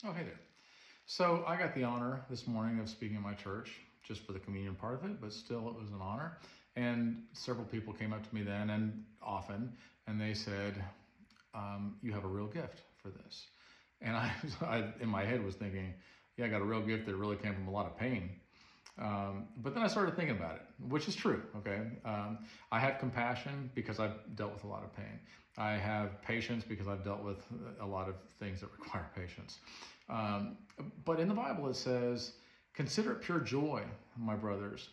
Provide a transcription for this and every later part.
Oh, hey there. So I got the honor this morning of speaking at my church, just for the communion part of it, but still it was an honor. And several people came up to me then and often, and they said, you have a real gift for this. And I, in my head, was thinking, yeah, I got a real gift that really came from a lot of pain. But then I started thinking about it, which is true, okay? I have compassion because I've dealt with a lot of pain. I have patience because I've dealt with a lot of things that require patience. But in the Bible it says, consider it pure joy, my brothers,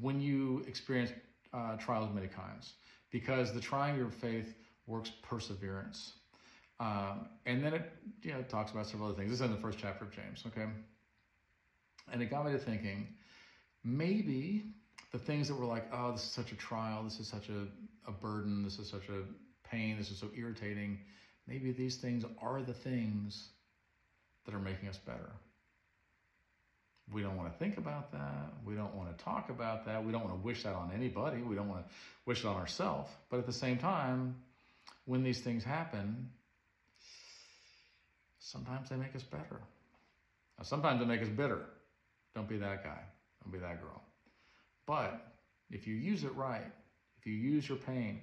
when you experience trials of many kinds, because the trying of your faith works perseverance. And then it talks about several other things. This is in the first chapter of James, okay? And it got me to thinking, maybe the things that were like, oh, this is such a trial, this is such a burden, this is such a pain, this is so irritating, maybe these things are the things that are making us better. We don't want to think about that. We don't want to talk about that. We don't want to wish that on anybody. We don't want to wish it on ourselves. But at the same time, when these things happen, sometimes they make us better. Now, sometimes they make us bitter. Don't be that guy. Don't be that girl. But if you use it right, if you use your pain,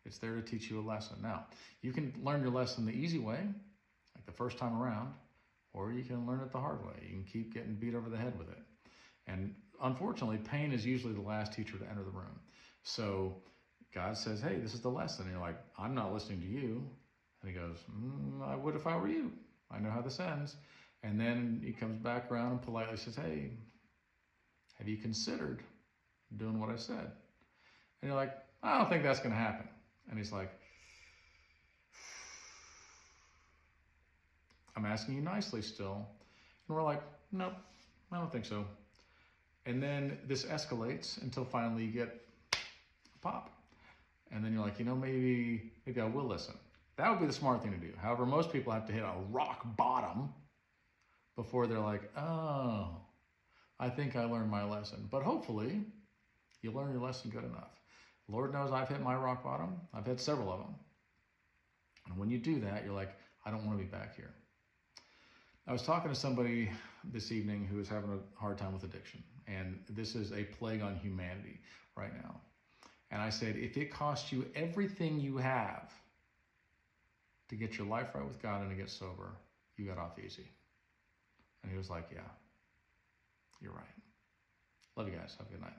it's there to teach you a lesson. Now, you can learn your lesson the easy way, like the first time around, or you can learn it the hard way. You can keep getting beat over the head with it. And unfortunately, pain is usually the last teacher to enter the room. So God says, hey, this is the lesson. And you're like, I'm not listening to you. And he goes, I would if I were you. I know how this ends. And then he comes back around and politely says, hey, have you considered doing what I said? And you're like, I don't think that's going to happen. And he's like, I'm asking you nicely still. And we're like, nope, I don't think so. And then this escalates until finally you get a pop. And then you're like, maybe I will listen. That would be the smart thing to do. However, most people have to hit a rock bottom before they're like, oh, I think I learned my lesson. But hopefully you learn your lesson good enough. Lord knows I've hit my rock bottom. I've had several of them. And when you do that, you're like, I don't want to be back here. I was talking to somebody this evening who is having a hard time with addiction. And this is a plague on humanity right now. And I said, if it costs you everything you have to get your life right with God and to get sober, you got off easy. And he was like, yeah, you're right. Love you guys. Have a good night.